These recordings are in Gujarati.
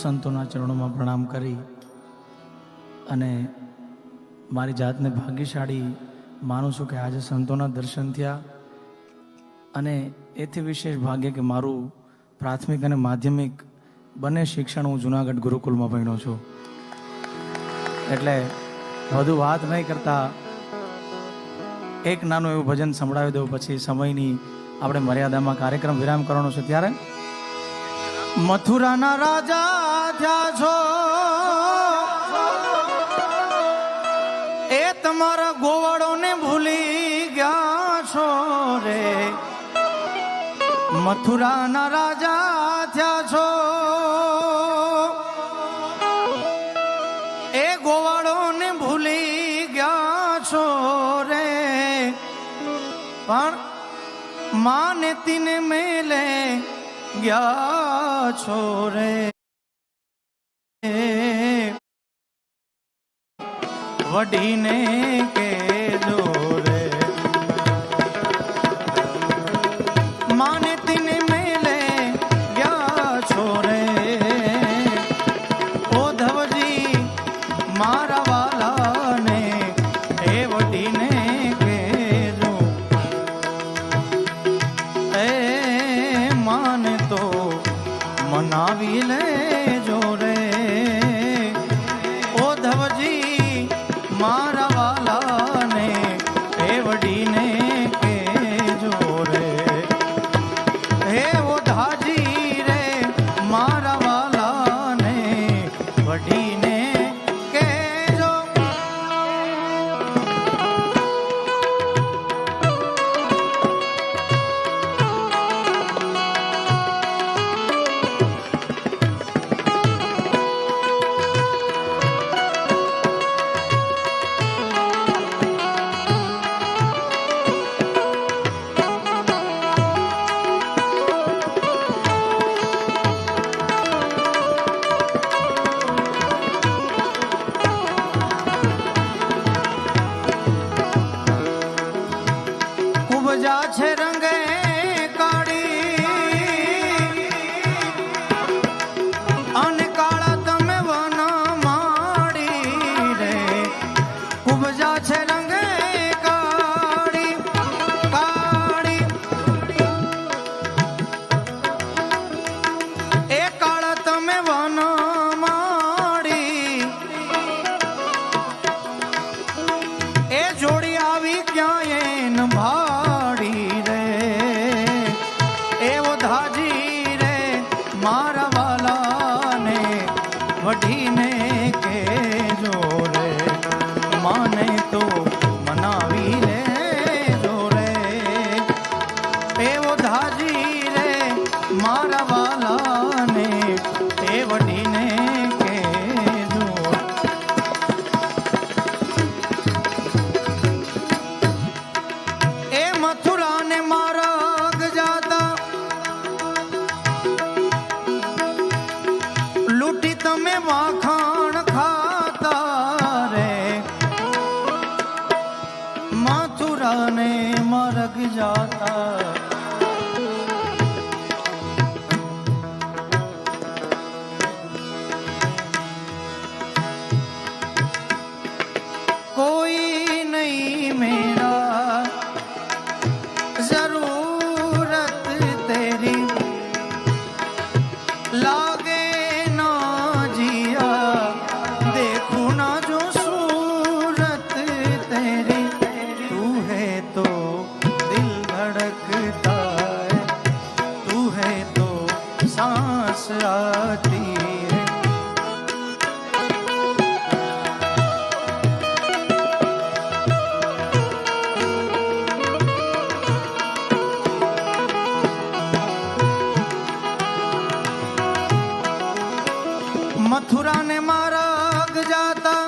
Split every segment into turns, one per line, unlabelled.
સંતોના ચરણોમાં પ્રણામ કરી અને મારી જાતને ભાગ્યશાળી માનું છું કે આજે સંતોના દર્શન થયા. અને એથી વિશેષ ભાગ્ય કે મારું પ્રાથમિક અને માધ્યમિક બંને શિક્ષણ હું જુનાગઢ ગુરુકુલમાં ભણ્યો છું. એટલે વધુ વાત નહીં કરતા એક નાનું એવું ભજન સંભળાવી દઉં, પછી સમયની આપણે મર્યાદામાં કાર્યક્રમ વિરામ કરવાનો છે. ત્યારે મથુરાના રાજા થયા છો, એ તમારા ગોવાળોને ભૂલી ગયા છો રે. મથુરાના રાજા થયા છો, એ ગોવાળોને ભૂલી ગયા છો રે. પણ માને તીને મેલે ગયા છો રે. વડીને કેજો રે, માને તીને મેલે ગયા છો રે. ઓ ધવજી મારા વાલાને એ વડીને કેજો, એ માને તો મનાવી લેજો રે. ઓ ધવજી મારા વાલાને એ વડીને કેજો રે. હે ઓ ધાજી રે મારા વાલાને વડીને કેજો. ઉપજા છે રંગે કાળી અને કાળા તમે વન માડી રે. ઉપજા છે રંગે કાળી કાળી, એ કાળા તમે વન માડી. એ જોડી આવી ક્યાંય ભાડી રે. એવો ધાજી રે મારા વાલાને વઢીને કેજો રે. માને તો મનાવી લેજો રે. એવો ધાજી રે મારા વાલાને એ વઢીને કેજો. એ મથુરાને માર્ગ જાતા લૂંટી તમે માખણ ખાતા રે. મથુરાને માર્ગ જાતા કોઈ નહીં મેરા जरूरत तेरी लागे ना जिया, देखूं ना जो सूरत तेरी. तू है तो दिल धड़कता है, तू है तो सांस आती है. મથુરાને માર્ગ જાતા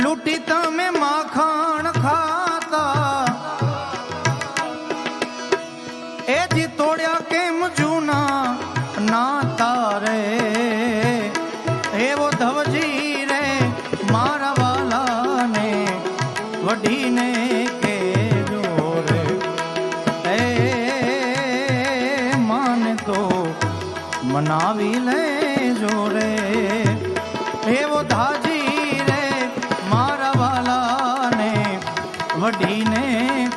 લૂંટી તમે માખણ ખાતા. એથી તોડ્યા કેમ જૂના નાતા રે. એવો ધવજી રે મારા વાલાને વઢીને કેજો રે. એ માન તો મનાવી લેજો રે એવો ધાજી રે મારા વાલાને વઢીને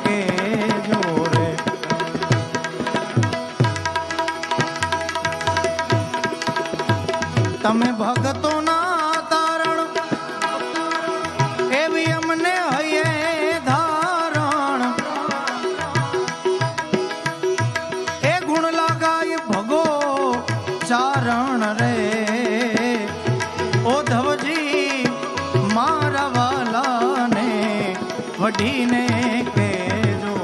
કેજો રે. તમે ભક્તોના તારણ એવી અમને હૈયે ધારણ એ ગુણ લાગાય ભગો ચારણ રે ઓ ધવજી મારા વાલાને વઢીને કેજો.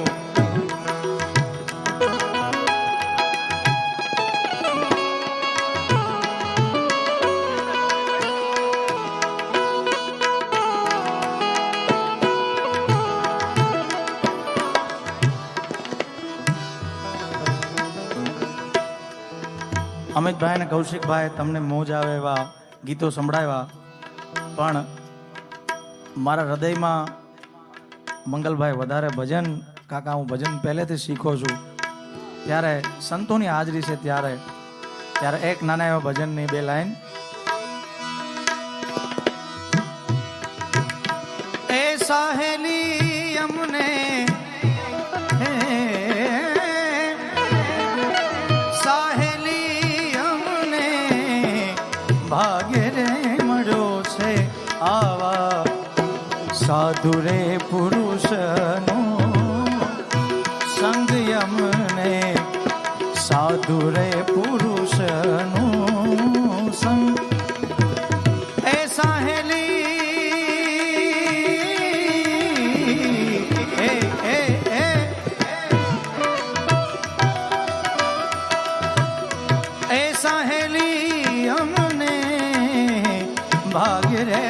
અમિતભાઈ અને કૌશિકભાઈ તમને મોજ આવે એવા ગીતો સંભળાવ્યા, પણ મારા હૃદયમાં મંગલભાઈ વધારે ભજન, કાકા હું ભજન પહેલેથી શીખો છું, ત્યારે સંતોની હાજરી છે ત્યારે એક નાના એવા ભજનની 2 લાઈન. એ સાહેલી અમને ભાગ્ય રે મળ્યો છે આવા સાધુ રે પુરુષનો સંગ યમને, સાધુ રે પુરુષનો સંગ. એ સાહેલી એ સાહેલી અમને ભાગ્ય રે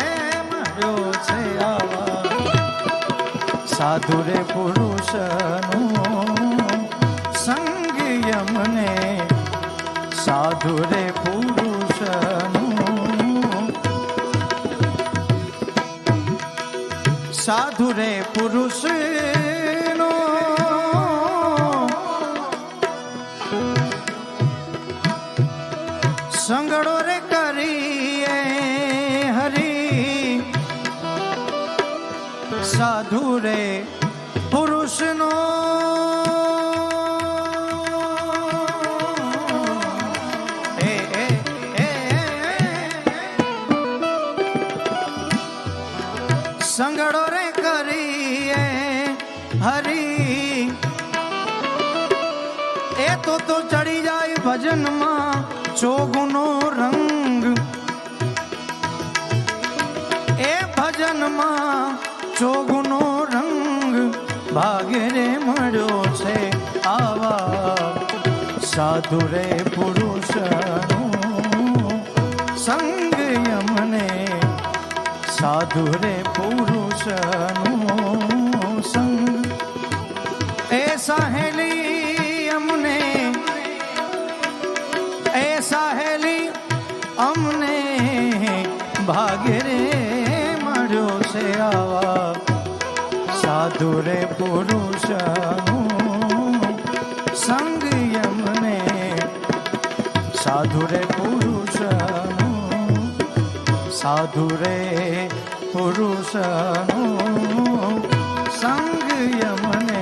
મળ્યો છે આવા સાધુ રે પુરુષનો સંગ યમને, સાધુ રે પુરુષનો, સાધુ રે પુરુષનો સંગડો રે કરીએ હરી, સાધુ રે પુરુષનો સંગડો રે કરીએ હરી. એ તો ચડી જાય ભજનમાં ચોગુનો રંગ, એ ભજનમાં ચોગુનો રંગ ભાગ્ય રે મળ્યો છે આવા સાધુ રે પુરુષનો સંગ યમને, સાધુ રે પુરુષનો સંગ. એ સાહેલી અમને, એ સાહેલી અમને ભાગ્ય રે મળ્યો છે આવા સાધુ રે પુરુષનો સંગ યમને, સાધુ રે પુરુષનો, સાધુ રે પુરુષનો સંગ યમને.